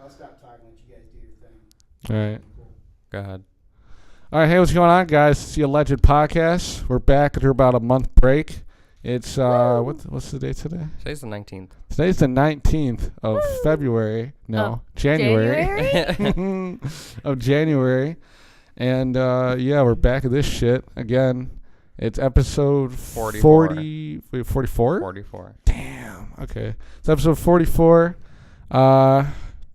I'll stop talking. Let you guys do your thing. All right. Cool. Go ahead. All right, hey, what's going on, guys? It's the Alleged Podcast. We're back after about a month break. It's what's the date today? Today's the 19th. Today's the 19th of February. No, January. Of January. And yeah, we're back at this shit again. It's episode 44. 44? 44. Damn. Okay. It's episode 44.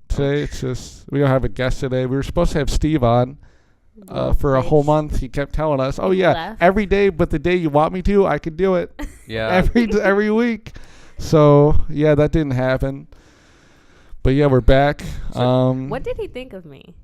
Today it's just we don't have a guest today. We were supposed to have Steve on. For a whole month, he kept telling us, "Oh yeah, every day, but the day you want me to, I could do it." Yeah, every week. So yeah, that didn't happen. But yeah, we're back. What did he think of me?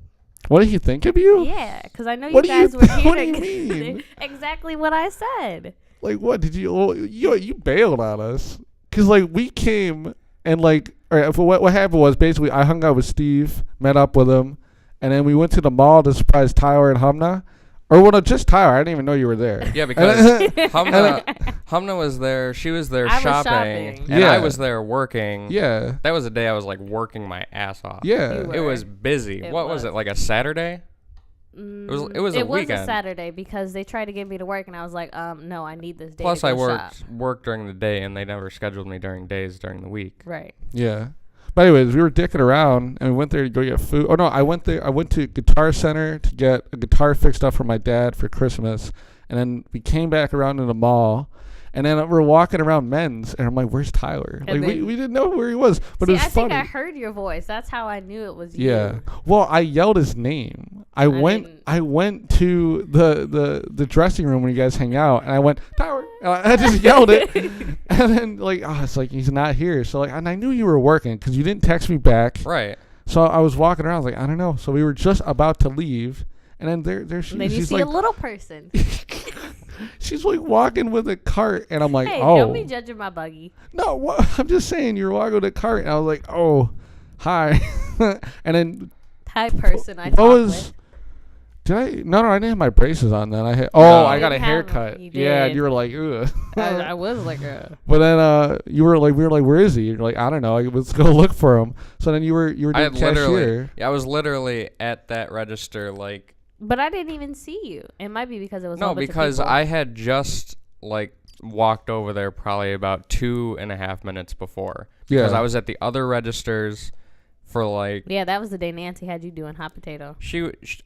What did he think of you? Yeah, because I know you guys were here. What do you mean? Exactly what I said. Like what did you? Well, you bailed on us because like we came and like, all right, what happened was basically I hung out with Steve, met up with him. And then we went to the mall to surprise Tyler and Humna. Or, well, no, just Tyler. I didn't even know you were there. Yeah, because Humna was there. She was there shopping. And I was there working. Yeah. That was a day I was, like, working my ass off. Yeah. It was busy. What was it, like a Saturday? It was a weekend. It was a Saturday because they tried to get me to work, and I was like, no, I need this day Plus, to I go shop. worked during the day, and they never scheduled me during days during the week. Right. Yeah. But anyways, we were dicking around, and we went there to go get food. Oh, no, I went to Guitar Center to get a guitar fixed up for my dad for Christmas. And then we came back around to the mall, and then we're walking around Men's, and I'm like, where's Tyler? And like, we didn't know where he was, but it was funny. I think I heard your voice. That's how I knew it was you. Yeah. Well, I yelled his name. I went to the dressing room when you guys hang out, and I went, Tyler. And I just yelled it. And then, like, it's like, he's not here. So, like, and I knew you were working because you didn't text me back. Right. So I was walking around. I was like, I don't know. So we were just about to leave. And then there she is. And then you see like, a little person. She's, like, walking with a cart. And I'm like, hey, oh. don't be judging my buggy. No, I'm just saying you're walking with a cart. And I was like, oh, hi. And then. Hi, person I talked with. Did I? No, I didn't have my braces on then. I got a haircut. Yeah, and you were like, ugh. I was like, ugh. But then we were like, where is he? You're like, I don't know. Let's go look for him. So then you were doing cashier. I was literally at that register, like. But I didn't even see you. It might be because it was no, because I had just like walked over there probably about 2.5 minutes before. Yeah. Because I was at the other registers. For like that was the day Nancy had you doing hot potato.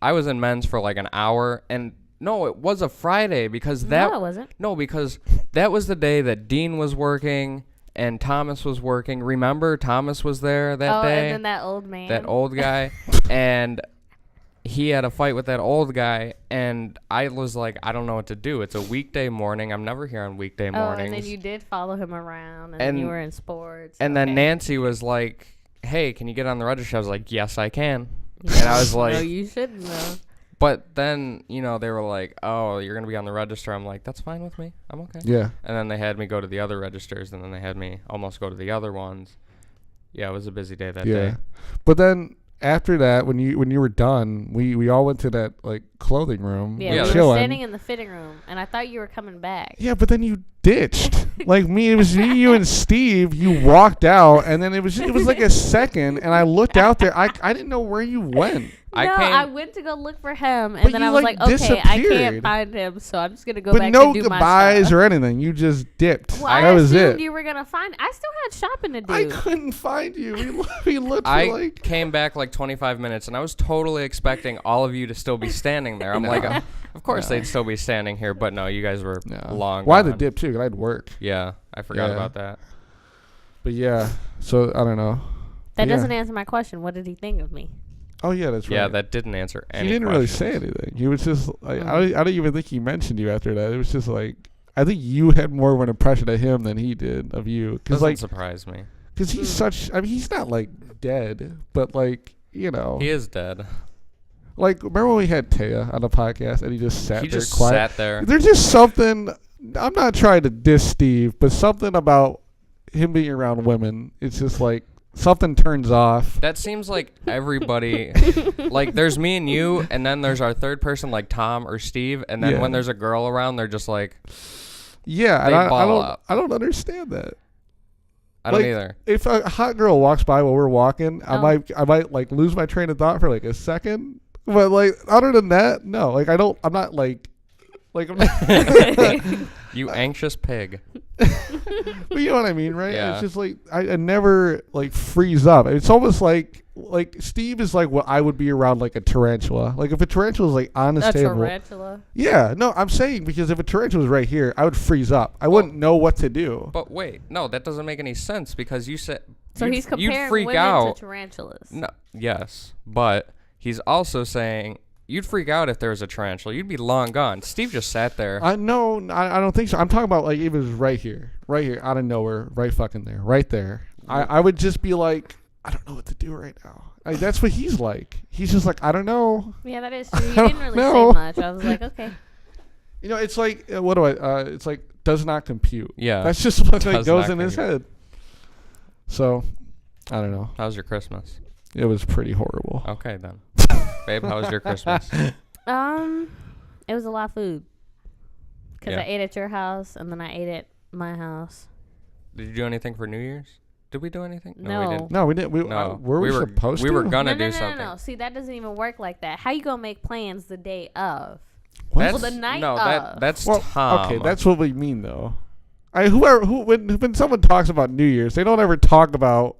I was in Men's for like an hour, and no, it was a Friday because that no, it wasn't. No, because that was the day that Dean was working and Thomas was working. Remember, Thomas was there that day. And then that old man, that old guy, and he had a fight with that old guy, and I was like, I don't know what to do. It's a weekday morning. I'm never here on weekday mornings. And then you did follow him around, and then you were in sports. And then Nancy was like, hey, can you get on the register? I was like, yes, I can. And I was like, no, you shouldn't though. But then, they were like, oh, you're going to be on the register. I'm like, that's fine with me. I'm okay. Yeah. And then they had me go to the other registers, and then they had me almost go to the other ones. Yeah, it was a busy day that day. But then after that, when you were done, we all went to that like clothing room. Yeah, we were standing in the fitting room, and I thought you were coming back. Yeah, but then you ditched. Like it was me, you, and Steve. You walked out, and then it was like a second, and I looked out there. I didn't know where you went. I went to go look for him, and then I was like, okay, I can't find him, so I'm just gonna go back and do my stuff. But no goodbyes or anything. You just dipped. Well, I assumed you were gonna find. I still had shopping to do. I couldn't find you. We looked. I came back like 25 minutes, and I was totally expecting all of you to still be standing there. I'm like, of course they'd still be standing here, but no, you guys were long. Why the dip too? 'Cause I'd work. Yeah, I forgot about that. But yeah, so I don't know. That doesn't answer my question. What did he think of me? Oh, yeah, that's right. Yeah, that didn't answer any He didn't really say anything. He was just like, I don't even think he mentioned you after that. It was just like, I think you had more of an impression of him than he did of you. Doesn't surprise me. Because he's he's not like dead, but like, He is dead. Like, remember when we had Taya on the podcast and he just sat there quiet? He just sat there. There's just something, I'm not trying to diss Steve, but something about him being around women, it's just like, something turns off. That seems like everybody, like there's me and you, and then there's our third person like Tom or Steve, and then when there's a girl around, they're just like, I don't understand that. I don't either. If a hot girl walks by while we're walking, I might like lose my train of thought for like a second. But like other than that, no. Like I'm not like I'm not You anxious pig. But you know what I mean, right? Yeah. It's just like I never like freeze up. It's almost like Steve is like what I would be around like a tarantula. Like if a tarantula is like on this table. A tarantula? Yeah, no, I'm saying because if a tarantula was right here, I would freeze up. I wouldn't know what to do. But wait, no, that doesn't make any sense because you said so he's comparing freak women out. to tarantulas. No, yes, but he's also saying you'd freak out if there was a tarantula. You'd be long gone. Steve just sat there. I don't think so. I'm talking about like if it was right here, out of nowhere, right fucking there, right there. I would just be like, I don't know what to do right now. That's what he's like. He's just like, I don't know. Yeah, that is true. You didn't really say much. I was like, okay. You know, it's like, what do I, it's like, does not compute. Yeah. That's just what like, goes in his head. So, I don't know. How was your Christmas? It was pretty horrible. Okay, then. Babe, how was your Christmas? It was a lot of food. Because I ate at your house, and then I ate at my house. Did you do anything for New Year's? Did we do anything? No. We didn't. No, we didn't. Were we supposed to? We were gonna do something. No. See, that doesn't even work like that. How you gonna make plans the day of? Well, the night of. That's well, Tom. Okay, that's what we mean, though. When someone talks about New Year's, they don't ever talk about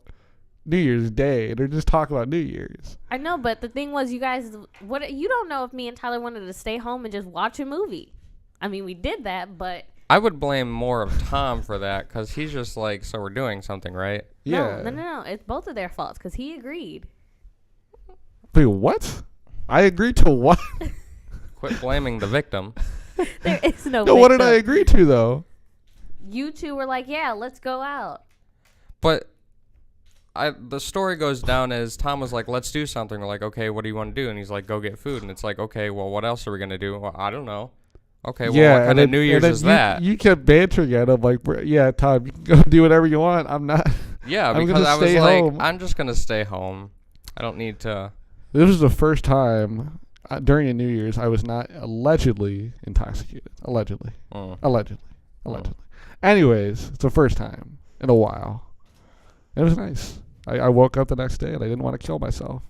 New Year's Day. They just talk about New Year's. I know, but the thing was, you guys, you don't know if me and Tyler wanted to stay home and just watch a movie. I mean, we did that, but I would blame more of Tom for that because he's just like, so we're doing something, right? Yeah. No. It's both of their faults because he agreed. Wait, what? I agreed to what? Quit blaming the victim. There is no. No, what did I agree to though? You two were like, yeah, let's go out. But the story goes down as Tom was like, let's do something. We're like, okay, what do you want to do? And he's like, go get food. And it's like, okay, well, what else are we going to do? Well, I don't know. Okay, well, what kind of New Year's is that? You kept bantering at him like, yeah, Tom, you can go do whatever you want. I'm not. Yeah, I'm because I was like, home. I'm just going to stay home. I don't need to. This was the first time during a New Year's I was not allegedly intoxicated. Allegedly. Allegedly. Anyways, it's the first time in a while. It was nice. I woke up the next day and I didn't want to kill myself.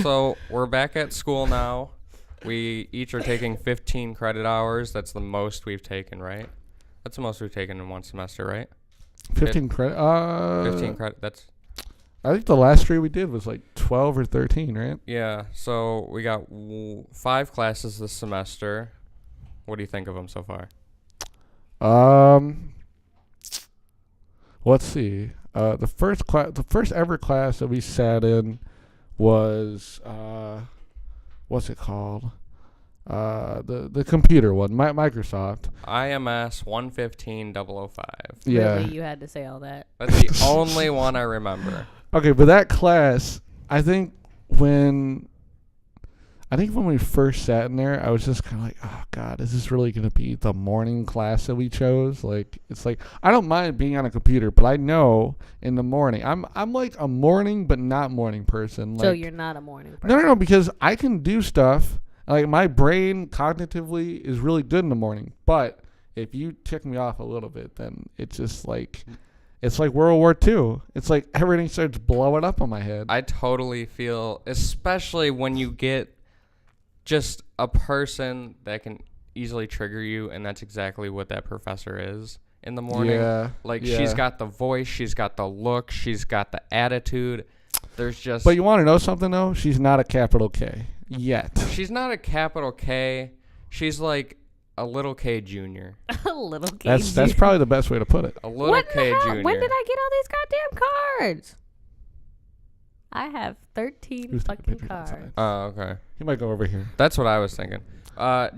So we're back at school now. We each are taking 15 credit hours. That's the most we've taken, right? That's the most we've taken in one semester, right? 15 credit? 15 credit. That's. I think the last three we did was like 12 or 13, right? Yeah. So we got 5 classes this semester. What do you think of them so far? Let's see. The first ever class that we sat in was what's it called? The computer one, Microsoft. IMS 115005. Yeah. Really, you had to say all that. That's the only one I remember. Okay, but that class, I think when we first sat in there, I was just kind of like, oh God, is this really going to be the morning class that we chose? Like, it's like, I don't mind being on a computer, but I know in the morning, I'm like a morning but not morning person. So like, you're not a morning person? No, because I can do stuff. Like, my brain cognitively is really good in the morning, but if you tick me off a little bit, then it's just like... It's like World War II. It's like everything starts blowing up on my head. I totally feel, especially when you get just a person that can easily trigger you, and that's exactly what that professor is in the morning. Yeah. She's got the voice, she's got the look, she's got the attitude. There's just... But you want to know something, though? She's not a capital K yet. She's not a capital K. She's like... a little K junior. A little K junior. That's probably the best way to put it. A little K junior. When did I get all these goddamn cards? I have 13 fucking cards. Oh, okay. He might go over here. That's what I was thinking.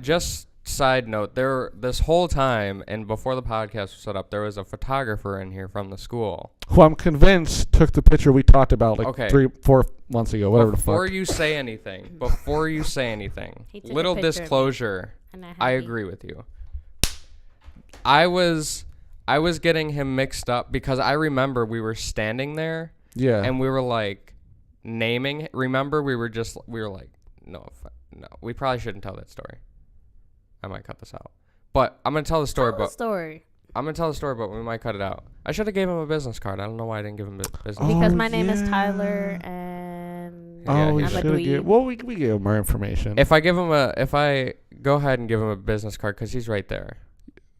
Just side note, this whole time and before the podcast was set up, there was a photographer in here from the school. Who I'm convinced took the picture we talked about 3-4 months ago, whatever the fuck. Before you say anything, little disclosure, I agree with you. I was getting him mixed up because I remember we were standing there. Yeah. And we were like naming. Remember, we were like, no, we probably shouldn't tell that story. I might cut this out, but I'm gonna tell the story. Tell the story. I'm gonna tell the story, but we might cut it out. I should have gave him a business card. I don't know why I didn't give him a business card. Because my name is Tyler, and we I'm should a have dweeb. Well, we gave him more information. If I go ahead and give him a business card, because he's right there.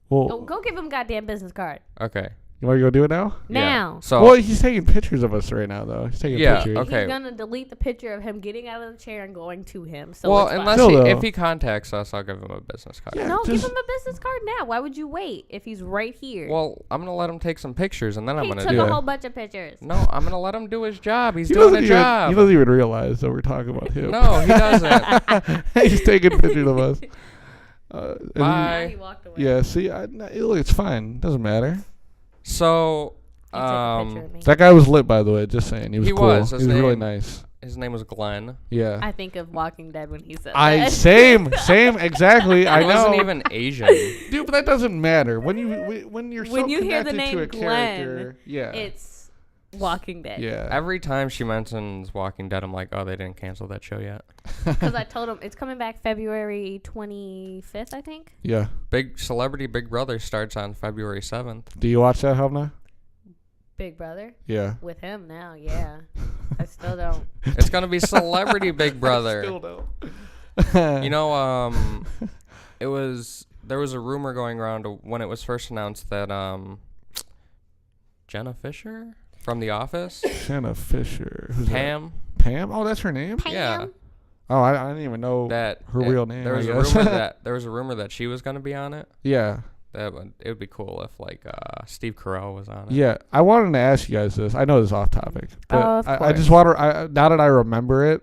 Well, go give him a goddamn business card. Okay. You want to go do it now? Now. Yeah. So. Well, he's taking pictures of us right now, though. He's taking pictures. Okay. He's gonna delete the picture of him getting out of the chair and going to him. So well, unless if he contacts us, I'll give him a business card. Yeah, no, give him a business card now. Why would you wait if he's right here? Well, I'm gonna let him take some pictures, and then I'm gonna do it. He took a whole bunch of pictures. No, I'm gonna let him do his job. He's doing a job. He doesn't even realize that we're talking about him. No, he doesn't. He's taking pictures of us. Bye. He walked away. Yeah, see, it's fine. Doesn't matter. So, He took a picture of me. that guy was lit, by the way. Just saying, he was cool. Was. He was really nice. His name was Glenn. Yeah. I think of Walking Dead when he said that. Same, exactly. I He know. wasn't even Asian. Dude, but that doesn't matter. When you're so you hear the connected name to a character, Glenn, it's Walking Dead. yeah. Every time she mentions Walking Dead, I'm like, oh, they didn't cancel that show yet. Because I told him it's coming back February 25th, I think. Yeah. Big Brother starts on February 7th. Do you watch that, Humna? Big Brother? Yeah. With him now, yeah. I still don't. It's gonna be Celebrity Big Brother. Still don't. You know, there was a rumor going around when it was first announced that Jenna Fisher from The Office. Jenna Fisher. Who's Pam. That? Pam? Oh, that's her name? Pam? Yeah. Oh, I didn't even know That her real name. There was a rumor that she was gonna be on it. Yeah. It would be cool if Steve Carell was on it. Yeah, I wanted to ask you guys this. I know this is off topic, but of I just want to. Now that I remember it,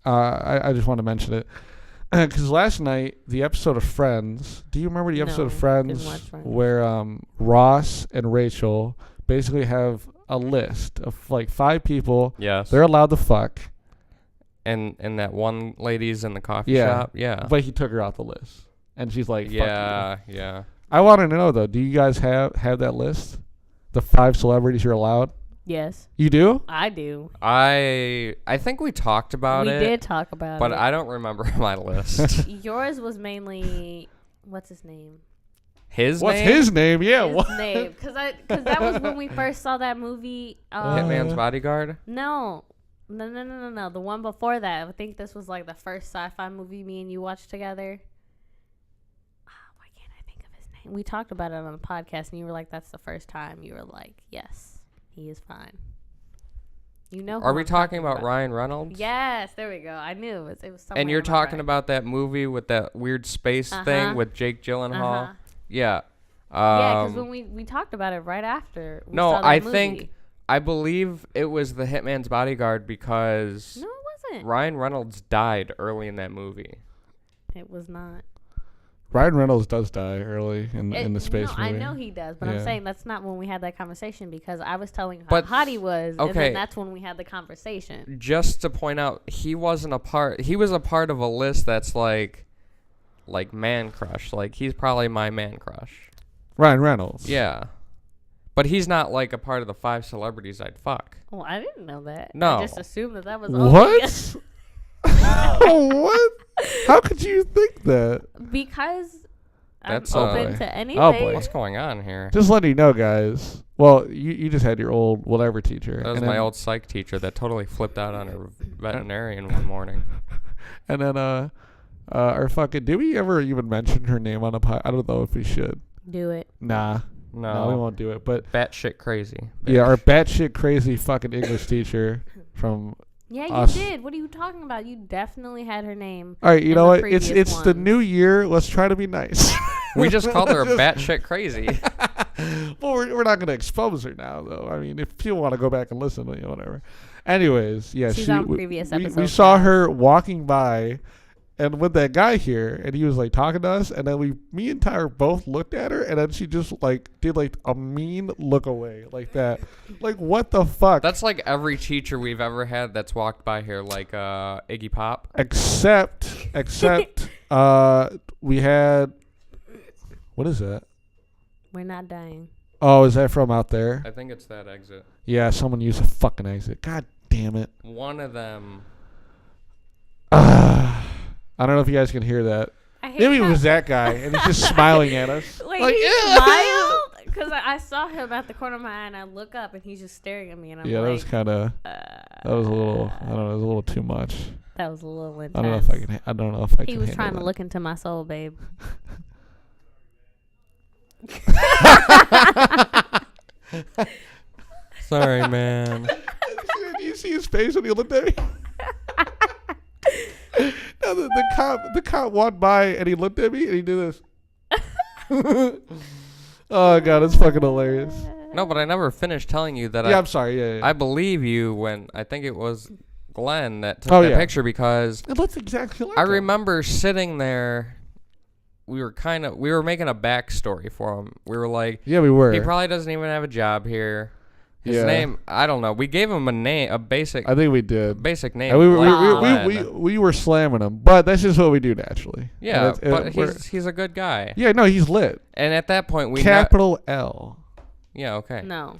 I just want to mention it because last night the episode of Friends. Do you remember the episode of Friends where Ross and Rachel basically have a list of like 5 people? Yes. They're allowed to fuck. And that one lady's in the coffee shop. Yeah. But he took her off the list, and she's like, yeah, fuck you. yeah. I want to know though. Do you guys have that list? The 5 celebrities you're allowed. Yes. You do? I do. I think we talked about it. We did talk about it. But I don't remember my list. Yours was mainly, what's his name? What's his name? Yeah. His name. Because that was when we first saw that movie. Hitman's Bodyguard? No. The one before that. I think this was like the first sci-fi movie me and you watched together. Why can't I think of his name? We talked about it on the podcast, and you were like, "That's the first time." You were like, "Yes, he is fine." You know. Are we talking about Ryan Reynolds? Yes, there we go. I knew it was. And you're talking about that movie with that weird space thing with Jake Gyllenhaal. Yeah. Yeah, because when we talked about it right after. We saw that movie. I believe it was the Hitman's Bodyguard because no, it wasn't. Ryan Reynolds died early in that movie. It was not. Ryan Reynolds does die early in the space movie. I know he does, but I'm saying that's not when we had that conversation because I was telling you how hot he was, and then that's when we had the conversation. Just to point out, he wasn't a part. He was a part of a list that's like man crush. Like he's probably my man crush. Ryan Reynolds. Yeah. But he's not like a part of the 5 celebrities I'd fuck. Well, I didn't know that. No. I just assumed that was what? What? How could you think that? Because that's I'm open to anything. Oh boy. What's going on here? Just letting you know, guys. Well, you just had your old whatever teacher. That was my old psych teacher that totally flipped out on her veterinarian one morning. And then our fucking. Did we ever even mention her name on a pod? I don't know if we should. Do it. Nah. No, we won't do it. But batshit crazy. Bitch. Yeah, our batshit crazy fucking English teacher from. Yeah, us. you did. What are you talking about? You definitely had her name. All right, you know what? It's the new year. Let's try to be nice. We just called her batshit crazy. Well, we're not gonna expose her now, though. I mean, if people want to go back and listen, whatever. Anyways, yeah, she's on previous episodes. We saw her walking by. And with that guy here, and he was like talking to us, and then me and Tyler both looked at her, and then she just like did like a mean look away like that. Like what the fuck? That's like every teacher we've ever had that's walked by here, like Iggy Pop. Except we had, what is that? We're not dying. Oh, is that from out there? I think it's that exit. Yeah, someone used a fucking exit. God damn it. One of them. I don't know if you guys can hear that. Maybe it was that guy, and he's just smiling at us. Like he smiled? Because I saw him at the corner of my eye, and I look up, and he's just staring at me, and I'm Yeah, like, that was kind of. That was a little. I don't know. It was a little too much. That was a little intense. I don't know if I can. I don't know if I can. He was handle trying to that. look into my soul, babe. Sorry, man. Do you see his face when he looked at me? No, the cop walked by and he looked at me and he did this. Oh god, it's fucking hilarious. No, but I never finished telling you that. Yeah, I'm sorry. Yeah. I believe you when I think it was Glenn that took Oh, that yeah. picture because It looks exactly like I him. remember sitting there. We were making a backstory for him. We were like, Yeah, we were. he probably doesn't even have a job here. His Yeah. name, I don't know. We gave him a name, a basic I think we did. name. And we like we were slamming him, but that's just what we do naturally. yeah, And but we're- he's a good guy. yeah, no, he's lit. And at that point, Capital L. yeah, okay. No.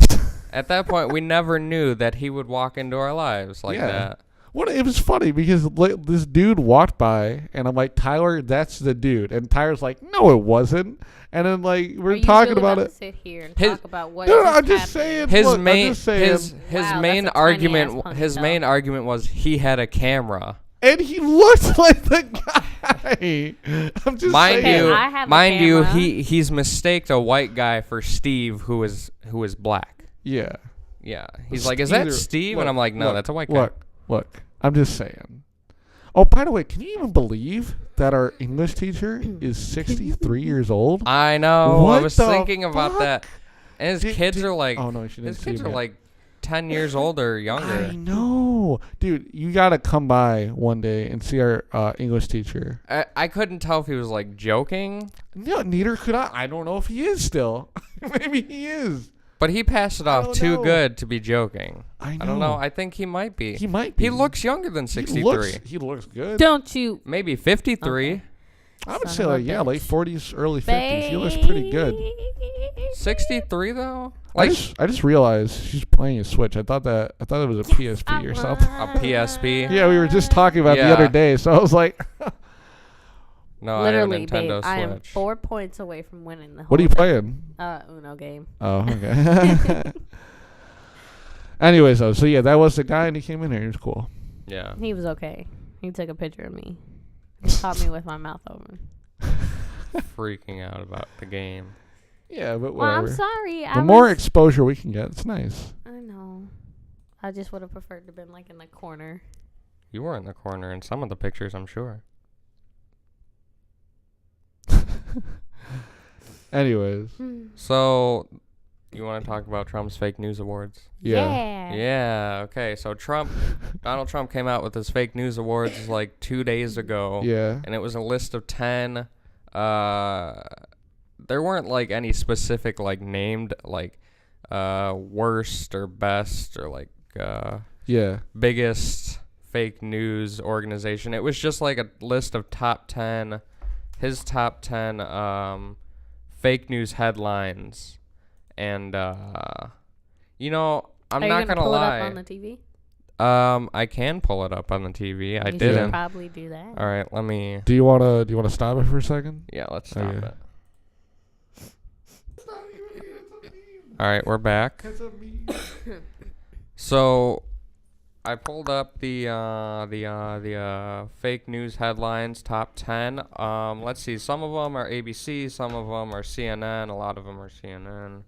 At that point, we never knew that he would walk into our lives like Yeah. that. What it was funny because this dude walked by and I'm like, Tyler, that's the dude, and Tyler's like, no, it wasn't. And then like we're Are you talking really about to it. sit here and His- talk about what No, just I'm just happened? saying. His look, I'm main just saying, his Wow, main that's a argument tiny-ass his ponytail. main argument was he had a camera. and he looked like the guy. I'm just Mind saying. you, I have a mind you, camera. he's mistaked a white guy for Steve who is black. Yeah. Yeah, he's like, is that Either- Steve? look, And I'm like, no, look, that's a white guy. Look. I'm just saying. Oh, by the way, can you even believe that our English teacher is 63 years old? I know. I What was the thinking about fuck? that. And his kids are like, Oh no, she didn't his see kids him are yet. like 10 years old or I younger. know, dude. You gotta come by one day and see our English teacher. I couldn't tell if he was like joking, No, neither could I. I don't know if he is still. Maybe he is. but he passed it I off don't too know. good to be joking. I know. I don't know. I think he might be. He might be. He looks younger than 63. He looks good. Don't you, Maybe 53. Okay. I would Son say of a like bitch. late 40s, early 50s. He looks pretty good. 63 though? I Like just realized she's playing a Switch. I thought it was a PSP or something. a PSP? Yeah, we were just talking about the Yeah. other day, so I was like, No, Literally, I have a Nintendo babe, I am Switch. 4 points away from winning the whole "What are you thing. playing?" Uno game. Oh, okay. Anyways, though, so yeah, that was the guy, and he came in here. He was cool. Yeah. He was okay. He took a picture of me. He caught me with my mouth open. Freaking out about the game. Yeah, but Well, I'm whatever. sorry. The more exposure we can get, it's nice. I know. I just would have preferred to been like in the corner. You were in the corner in some of the pictures, I'm sure. Anyways, So, you want to talk about Trump's fake news awards? yeah. Yeah. Okay. So Donald Trump came out with his fake news awards like 2 days ago. Yeah. And it was a list of 10. There weren't like any specific like named like worst or best or like Yeah. biggest fake news organization. It was just like a list of his top 10 fake news headlines. And you know, I'm Are not you gonna gonna pull lie. it up on the TV? I can pull it up on the TV. I You should didn't. probably do that. All right, let me. Do you wanna stop it for a second? Yeah, let's stop Okay. it. All right, we're back. So, I pulled up the fake news headlines top 10. Let's see. Some of them are ABC, some of them are CNN, a lot of them are CNN.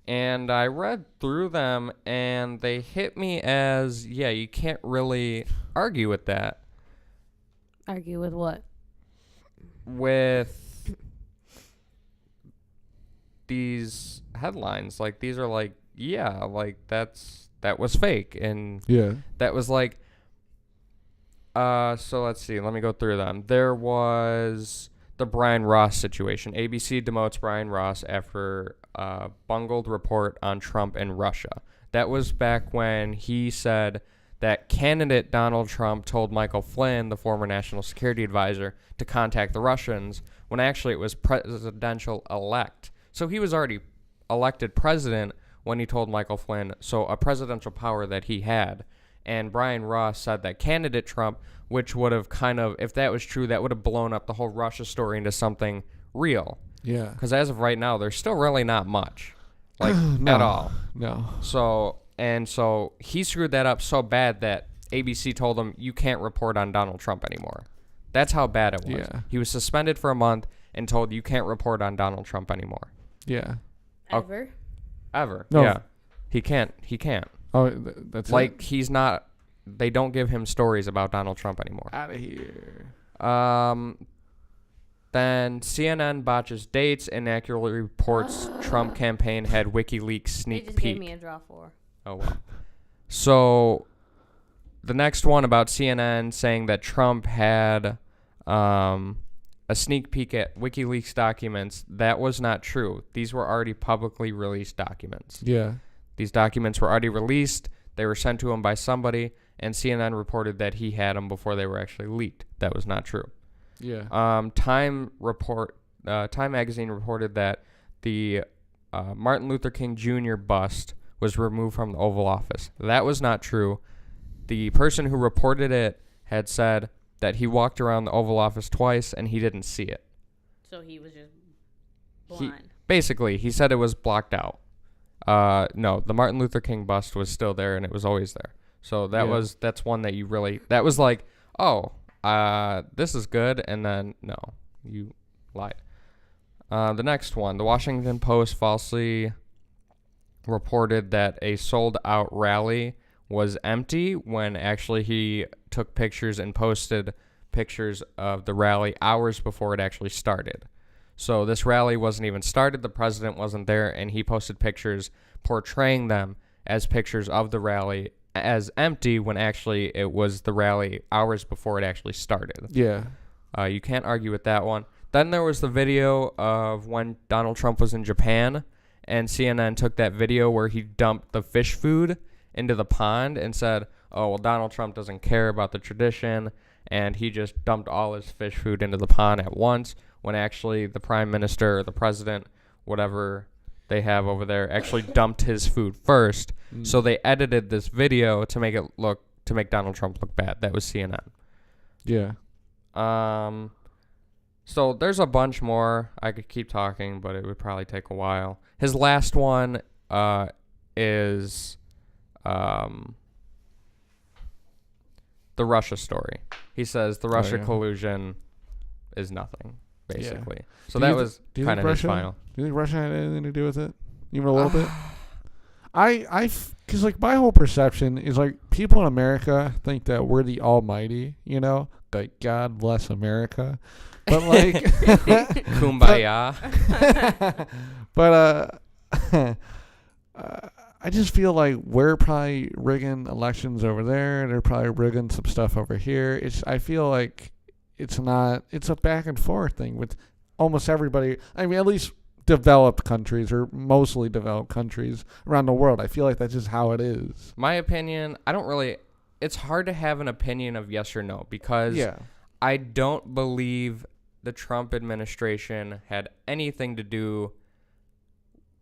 And I read through them, and they hit me as, yeah, you can't really argue with that. Argue with what? With these headlines. Like, these are like, yeah, like, that was fake. And Yeah. that was like, so let's see, let me go through them. There was the Brian Ross situation. ABC demotes Brian Ross after a bungled report on Trump and Russia. That was back when he said that candidate Donald Trump told Michael Flynn, the former national security advisor, to contact the Russians, when actually it was presidential elect. So he was already elected president when he told Michael Flynn, so a presidential power that he had. And Brian Ross said that candidate Trump, which would have kind of, if that was true, that would have blown up the whole Russia story into something real. Yeah. Because as of right now, there's still really not much, like No. at all. No. So he screwed that up so bad that ABC told him you can't report on Donald Trump anymore. That's how bad it was. Yeah. He was suspended for a month and told you can't report on Donald Trump anymore. Yeah. Ever? Ever. No. Yeah. He can't. Oh, that's Like, he's not. They don't give him stories about Donald Trump anymore. out of here. Then CNN botches dates and accurately reports Trump campaign had WikiLeaks They sneak just peek. gave me a draw 4. Oh, well. So, the next one about CNN saying that Trump had a sneak peek at WikiLeaks documents, that was not true. These were already publicly released documents. Yeah. These documents were already released. They were sent to him by somebody, and CNN reported that he had them before they were actually leaked. That was not true. Yeah. Time magazine reported that the Martin Luther King Jr. bust was removed from the Oval Office. That was not true. The person who reported it had said that he walked around the Oval Office twice and he didn't see it. So he was just blind. Basically, he said it was blocked out. No, the Martin Luther King bust was still there and it was always there. So that's one that that was like, oh, this is good, and then no, you lied. The next one, the Washington Post falsely reported that a sold-out rally was empty when actually he took pictures and posted pictures of the rally hours before it actually started. So this rally wasn't even started, the president wasn't there, and he posted pictures portraying them as pictures of the rally as empty when actually it was the rally hours before it actually started. Yeah. You can't argue with that one. Then there was the video of when Donald Trump was in Japan, and CNN took that video where he dumped the fish food into the pond and said, oh, well, Donald Trump doesn't care about the tradition, and he just dumped all his fish food into the pond at once, when actually the prime minister or the president, whatever they have over there, actually dumped his food first. So they edited this video to make Donald Trump look bad. That was CNN. Yeah. So there's a bunch more. I could keep talking, but it would probably take a while. His last one is the Russia story. He says the Russia collusion is nothing, basically. Yeah. So that was kind of his final. Do you think Russia had anything to do with it? Even a little bit? Because like my whole perception is like people in America think that we're the almighty, you know? Like God bless America. But like Kumbaya. But I just feel like we're probably rigging elections over there. They're probably rigging some stuff over here. I feel like it's a back and forth thing with almost everybody. I mean, at least developed countries or mostly developed countries around the world. I feel like that's just how it is. My opinion, it's hard to have an opinion of yes or no because I don't believe the Trump administration had anything to do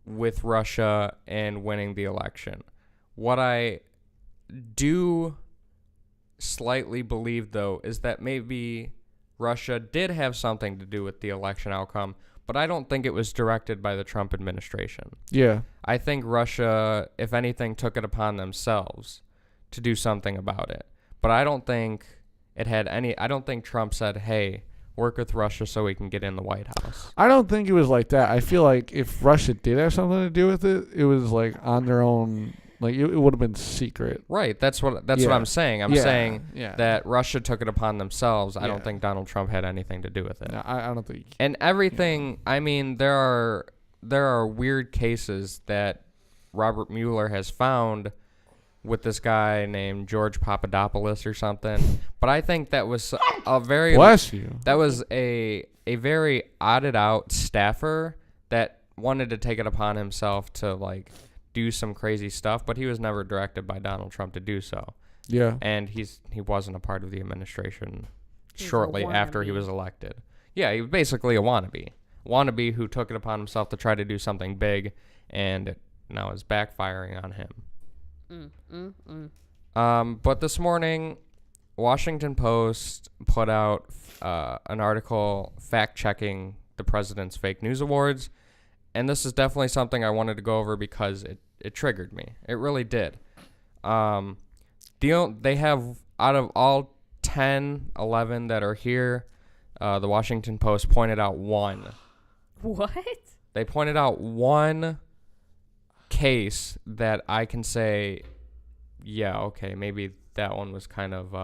with Russia and winning the election. What I do slightly believe, though, is that maybe Russia did have something to do with the election outcome, but I don't think it was directed by the Trump administration. Yeah. I think Russia, if anything, took it upon themselves to do something about it. But I don't think I don't think Trump said, hey, work with Russia so we can get in the White House. I don't think it was like that. I feel like if Russia did have something to do with it, it was like on their own. Like it would have been secret. Right. That's what I'm saying. I'm saying that Russia took it upon themselves. I don't think Donald Trump had anything to do with it. No, I don't think. And everything. I mean, there are weird cases that Robert Mueller has found with this guy named George Papadopoulos or something. But I think that was a very bless you. That was a very odded out staffer that wanted to take it upon himself to like do some crazy stuff, but he was never directed by Donald Trump to do so. Yeah. And he wasn't a part of the administration shortly after he was elected. Yeah, he was basically a wannabe who took it upon himself to try to do something big, and it now is backfiring on him. But this morning, Washington Post put out an article fact-checking the president's fake news awards. And this is definitely something I wanted to go over because it triggered me. It really did. They have, out of all 10, 11 that are here, the Washington Post pointed out one. What? They pointed out one case that I can say, yeah, okay, maybe that one was kind of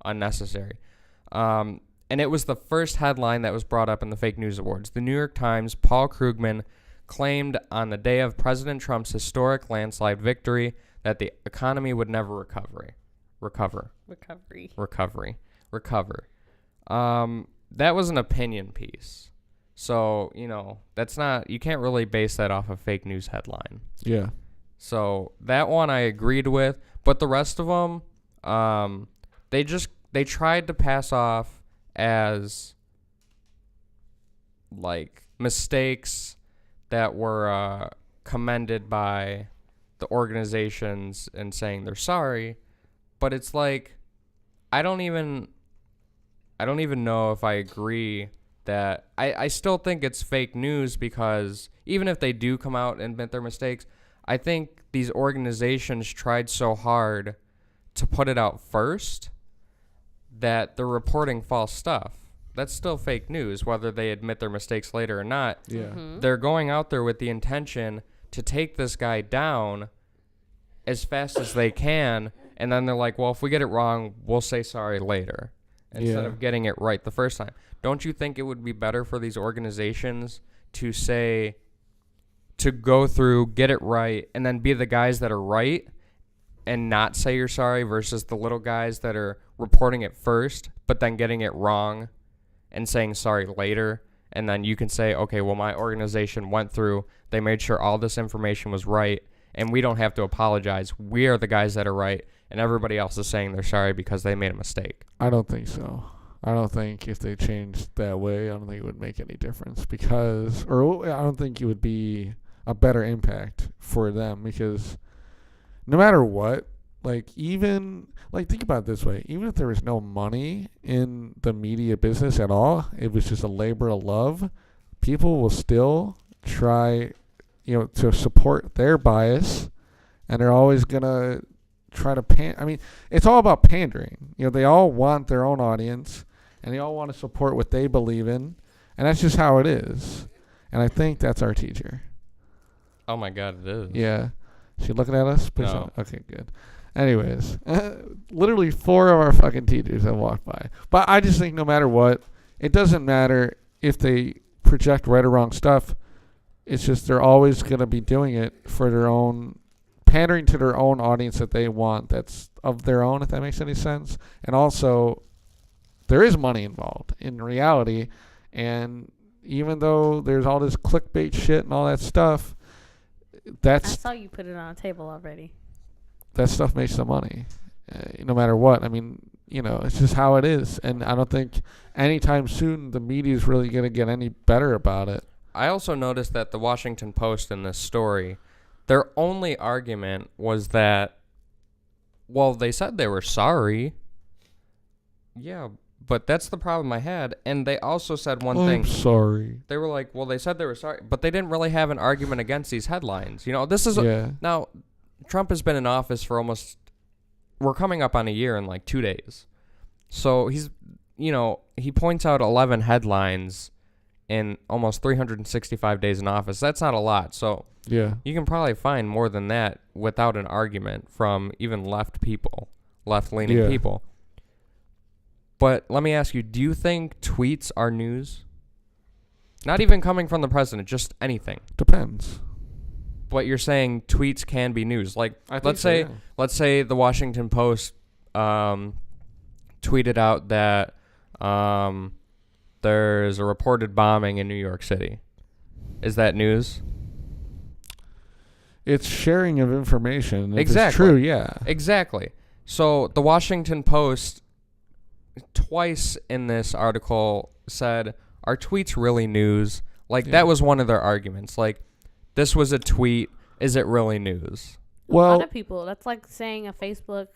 unnecessary. And it was the first headline that was brought up in the fake news awards. The New York Times, Paul Krugman, claimed on the day of President Trump's historic landslide victory that the economy would never recover. That was an opinion piece. So, that's not, you can't really base that off a fake news headline. Yeah. So that one I agreed with, but the rest of them, they tried to pass off as like mistakes that were commended by the organizations and saying they're sorry, but it's like I don't even know if I agree that I still think it's fake news, because even if they do come out and admit their mistakes, I think these organizations tried so hard to put it out first that they're reporting false stuff. That's still fake news, whether they admit their mistakes later or not. Yeah. Mm-hmm. They're going out there with the intention to take this guy down as fast as they can, and then they're like, well, if we get it wrong, we'll say sorry later, instead of getting it right the first time. Don't you think it would be better for these organizations to go through, get it right, and then be the guys that are right and not say you're sorry, versus the little guys that are reporting it first but then getting it wrong and saying sorry later, and then you can say, okay, well, my organization went through, they made sure all this information was right, and we don't have to apologize. We are the guys that are right, and everybody else is saying they're sorry because they made a mistake. I don't think so. I don't think if they changed that way, I don't think it would make any difference, I don't think it would be a better impact for them, because no matter what, think about it this way, even if there was no money in the media business at all, it was just a labor of love, people will still try, to support their bias, and they're always going to try to it's all about pandering. They all want their own audience, and they all want to support what they believe in, and that's just how it is. And I think that's our teacher. Oh my God, it is. Yeah. She looking at us? Please No. don't. Okay, good. Anyways, literally 4 of our fucking teachers have walked by. But I just think no matter what, it doesn't matter if they project right or wrong stuff. It's just they're always going to be doing it for their own, pandering to their own audience that they want, that's of their own, if that makes any sense. And also, there is money involved in reality. And even though there's all this clickbait shit and all that stuff, I saw you put it on a table already. That stuff makes the money, no matter what. It's just how it is. And I don't think anytime soon the media is really going to get any better about it. I also noticed that the Washington Post in this story, their only argument was that, well, they said they were sorry. Yeah, but that's the problem I had. And they also said one thing. I'm sorry. They were like, well, they said they were sorry, but they didn't really have an argument against these headlines. This is now, Trump has been in office for we're coming up on a year in like 2 days. So he points out 11 headlines in almost 365 days in office. That's not a lot. So yeah, you can probably find more than that without an argument from even left-leaning people. But let me ask you, do you think tweets are news? Not even coming from the president, just anything. Depends. But you're saying tweets can be news. Like, let's say the Washington Post tweeted out that there's a reported bombing in New York City. Is that news? It's sharing of information. If Exactly. it's true, yeah. Exactly. So the Washington Post twice in this article said, are tweets really news? That was one of their arguments. This was a tweet. Is it really news? A lot of people, that's like saying a Facebook,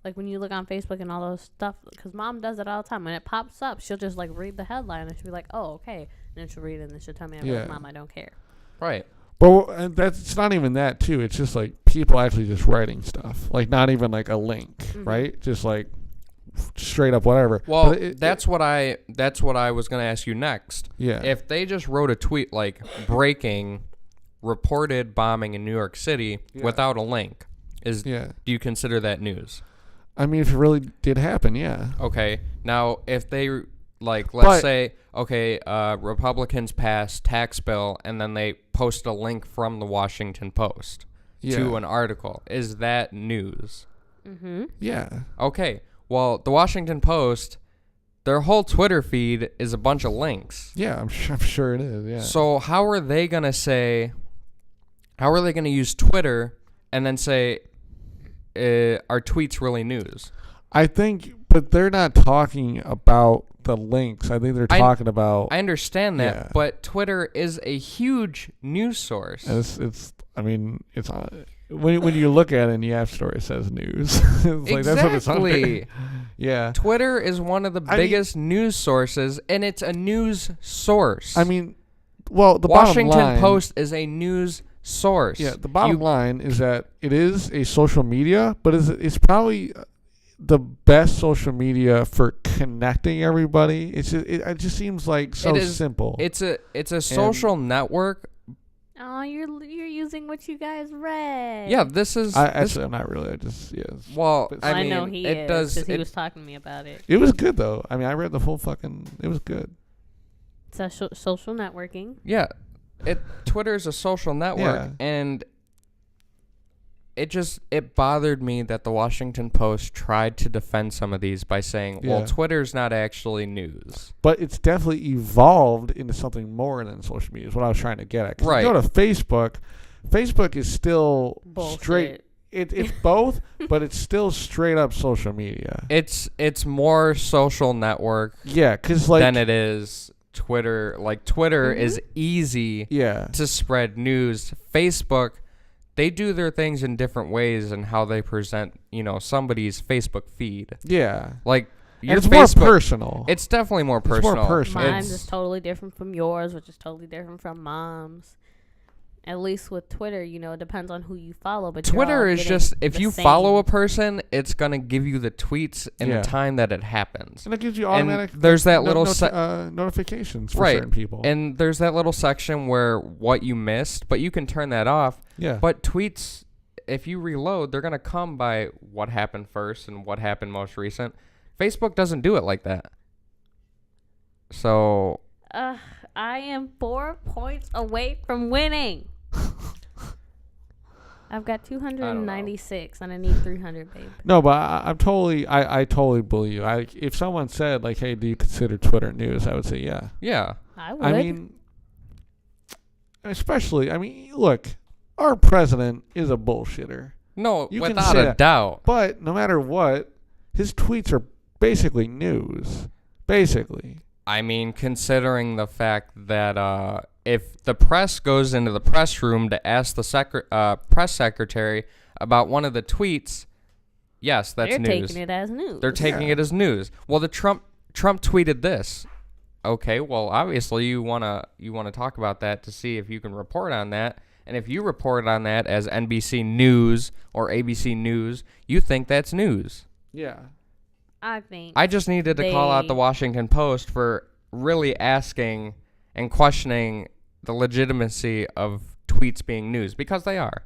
Like when you look on Facebook and all those stuff, because mom does it all the time. When it pops up, she'll just like read the headline and she'll be like, "Oh, okay," and then she'll read it and then she'll tell me, "I'm like, Mom, I don't care." Right. But and it's not even that too. It's just like people actually just writing stuff, like not even like a link, right? Just like straight up whatever. Well, that's what I was gonna ask you next. Yeah. If they just wrote a tweet like breaking, reported bombing in New York City without a link, do you consider that news? I mean, if it really did happen, yeah. Okay. Now, if they let's say, okay, Republicans passed tax bill, and then they post a link from the Washington Post to an article, is that news? Mm-hmm. Yeah. Okay. Well, the Washington Post, their whole Twitter feed is a bunch of links. Yeah, I'm sure it is. Yeah. So how are they gonna use Twitter and then say, are tweets really news? I think, but they're not talking about the links. I think they're talking about. I understand that, but Twitter is a huge news source. It's. I mean, it's when you look at it in the App Store, it says news. It's like, that's what it's under. Yeah. Twitter is one of the biggest news sources, and it's a news source. I mean, well, the Washington bottom line, Post is a news source. Yeah, the bottom line is that it is a social media, but it's probably the best social media for connecting everybody. It just seems like so simple. It's a social network. Oh, you're using what you guys read. Yeah, this is. Actually, I'm not really. I just Well, I mean, know he it is does. because he was talking to me about it. It was good though. I mean, I read the whole fucking. It was good. It's a social networking. Yeah, Twitter is a social network, and it bothered me that the Washington Post tried to defend some of these by saying, well, Twitter's not actually news. But it's definitely evolved into something more than social media is what I was trying to get at. Right. You go to Facebook. Facebook is still straight. It's both, but it's still straight up social media. It's more social network because than it is Twitter. Like Twitter is easy to spread news. Facebook, they do their things in different ways and how they present, somebody's Facebook feed. Yeah. Like your it's Facebook, more personal. It's definitely more personal. It's more personal. Mine's is totally different from yours, which is totally different from mom's. At least with Twitter, it depends on who you follow. But Twitter is just, if you follow a person, it's going to give you the tweets in the time that it happens. And it gives you automatic there's that little notifications for certain people. And there's that little section where what you missed, but you can turn that off. Yeah. But tweets, if you reload, they're going to come by what happened first and what happened most recent. Facebook doesn't do it like that. So... I am 4 points away from winning. I've got 296 and I need 300, babe. No, but I totally believe you. If someone said like, "Hey, do you consider Twitter news?" I would say, yeah. Yeah. I would. I mean, especially, look, our president is a bullshitter. No, without a doubt. But no matter what, his tweets are basically news. Basically. I mean, considering the fact that if the press goes into the press room to ask the press secretary about one of the tweets, yes, that's news. They're taking it as news. They're taking it as news. Well, Trump tweeted this. Okay, well, obviously you wanna talk about that to see if you can report on that. And if you report on that as NBC News or ABC News, you think that's news. Yeah. I just needed to call out the Washington Post for really asking and questioning the legitimacy of tweets being news, because they are.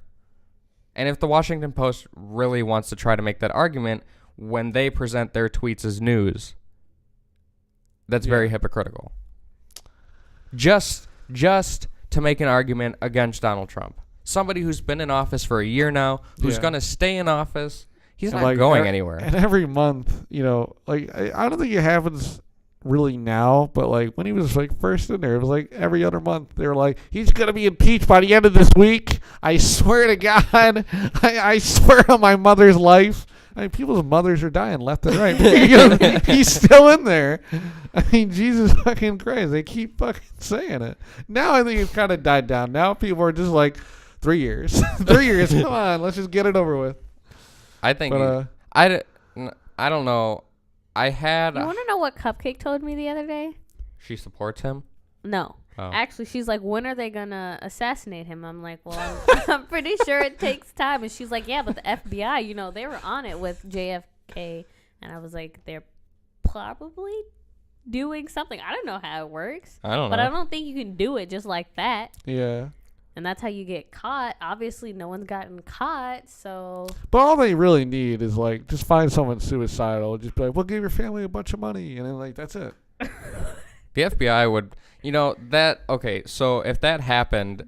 And if the Washington Post really wants to try to make that argument when they present their tweets as news, that's very hypocritical. Just to make an argument against Donald Trump. Somebody who's been in office for a year now, who's going to stay in office. He's not going anywhere. And every month, I don't think it happens really now, but like when he was like first in there, it was like every other month they were like, he's going to be impeached by the end of this week. I swear to God. I swear on my mother's life. People's mothers are dying left and right. He's still in there. Jesus fucking Christ. They keep fucking saying it. Now I think it's kind of died down. Now people are just like, 3 years. 3 years. Come on. Let's just get it over with. I think I don't know. I had. You want to know what Cupcake told me the other day? She supports him? No. Oh. Actually, she's like, when are they going to assassinate him? I'm like, well, I'm pretty sure it takes time. And she's like, yeah, but the FBI, you know, they were on it with JFK. And I was like, they're probably doing something. I don't know how it works. I don't know. But I don't think you can do it just like that. Yeah. And that's how you get caught. Obviously, no one's gotten caught, so... But all they really need is, like, just find someone suicidal. Just be like, we'll give your family a bunch of money. And then, like, that's it. The FBI would, you know, okay, so if that happened,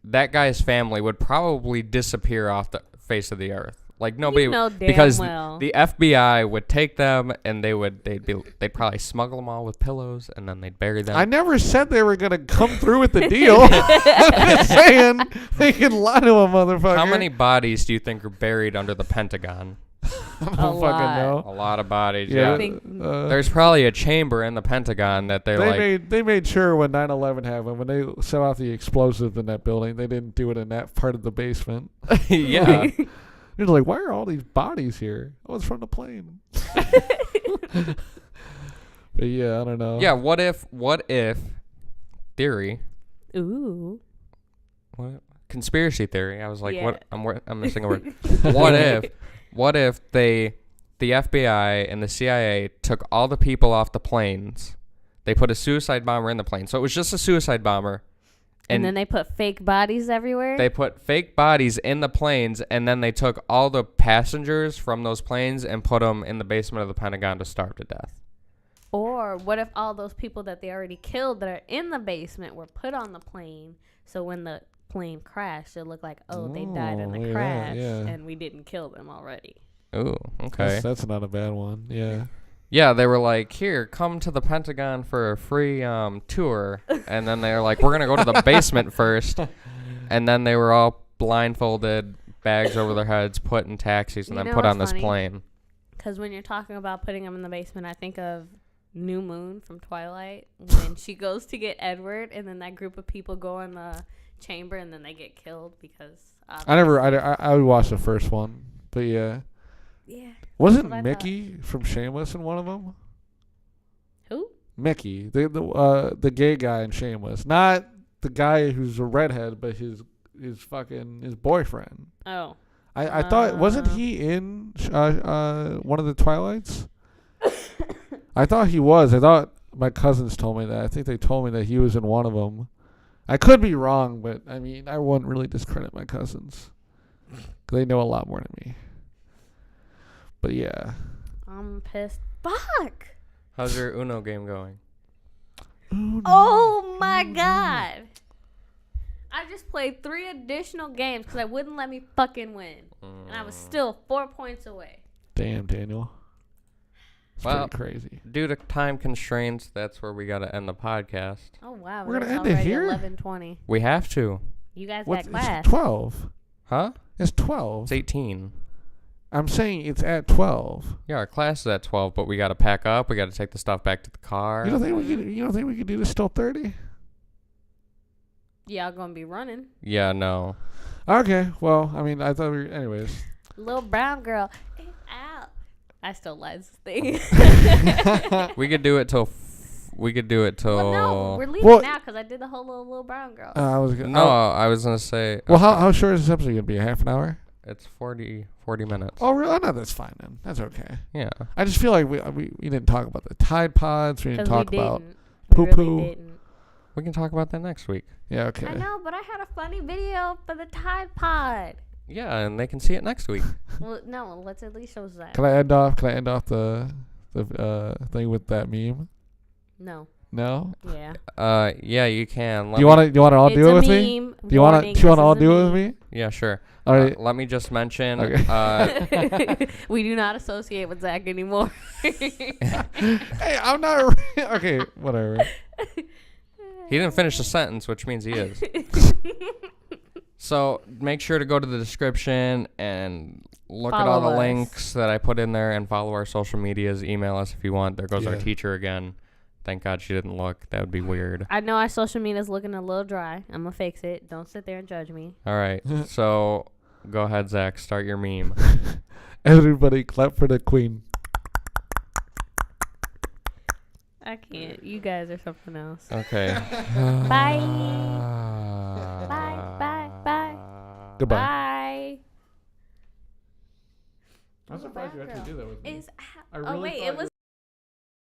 that guy's family would probably disappear off the face of the earth. Like, nobody, because the FBI would take them and they'd probably smuggle them all with pillows and then they'd bury them. I never said they were going to come through with the deal. I'm just saying they can lie to a motherfucker. How many bodies do you think are buried under the Pentagon? I don't fucking know. A lot of bodies, Yeah. yeah. There's probably a chamber in the Pentagon that they made sure when 9/11 happened, when they set off the explosives in that building, they didn't do it in that part of the basement. Yeah. You're like, why are all these bodies here? Oh, it's from the plane. But yeah, I don't know. Yeah, what if theory? Ooh. What? Conspiracy theory. I was like, Yeah. what? I'm missing a word. What if the FBI and the CIA took all the people off the planes? They put a suicide bomber in the plane. So it was just a suicide bomber. And then they put fake bodies everywhere? They put fake bodies in the planes, and then they took all the passengers from those planes and put them in the basement of the Pentagon to starve to death. Or what if all those people that they already killed that are in the basement were put on the plane, so when the plane crashed, it looked like, they died in the crash, and we didn't kill them already. Ooh, okay. That's not a bad one. Yeah. Yeah, they were like, here, come to the Pentagon for a free tour. And then they were like, we're going to go to the basement first. And then they were all blindfolded, bags over their heads, put in taxis, and then put on this plane. Because when you're talking about putting them in the basement, I think of New Moon from Twilight. When she goes to get Edward, and then that group of people go in the chamber, and then they get killed because... I would watch the first one. But yeah. Yeah. Wasn't Mickey from Shameless in one of them? Who? Mickey, the gay guy in Shameless, not the guy who's a redhead, but his boyfriend. Oh. I thought wasn't he in one of the Twilights? I thought he was. I thought my cousins told me that. I think they told me that he was in one of them. I could be wrong, but I mean, I wouldn't really discredit my cousins. 'Cause they know a lot more than me. But yeah. I'm pissed. Fuck! How's your Uno game going? Oh my god! I just played 3 additional games because I wouldn't let me fucking win. And I was still 4 points away. Damn, Daniel. It's pretty crazy. Due to time constraints, that's where we got to end the podcast. Oh wow. We're going to end it here? 11:20. We have to. You guys got class. It's 12. Huh? It's 12. It's 18. I'm saying it's at 12. Yeah, our class is at 12, but we got to pack up. We got to take the stuff back to the car. You don't think we could do this till 30? Y'all gonna be running. Yeah, no. Okay, well, I mean, I thought we were... Anyways. Little brown girl. It's out. I still lied this thing. We could do it till... Well, no, we're leaving now because I did the whole little brown girl. I was going to say... Well, how short is this episode going to be? A half an hour? It's 40 minutes. Oh, really? Oh, no, that's fine then. That's okay. Yeah. I just feel like we didn't talk about the Tide Pods. We didn't talk about poo-poo. Really we can talk about that next week. Yeah, okay. I know, but I had a funny video for the Tide Pod. Yeah, and they can see it next week. Well, no, let's at least show that. Can I end off the thing with that meme? No. No? Yeah. Yeah, you can. Do you want to all do it with me? Do you want to all do it with me? Yeah, sure. All right. Let me just mention. Okay. We do not associate with Zach anymore. Hey, I'm not. Okay, whatever. He didn't finish the sentence, which means he is. So make sure to go to the description and look at all the links that I put in there and follow our social medias. Email us if you want. There goes our teacher again. Thank God she didn't look. That would be weird. I know our social media is looking a little dry. I'm going to fix it. Don't sit there and judge me. All right. So go ahead, Zach. Start your meme. Everybody clap for the queen. I can't. You guys are something else. Okay. Bye. Bye. Goodbye. Bye. I'm surprised you actually did that with me. Oh wait, it was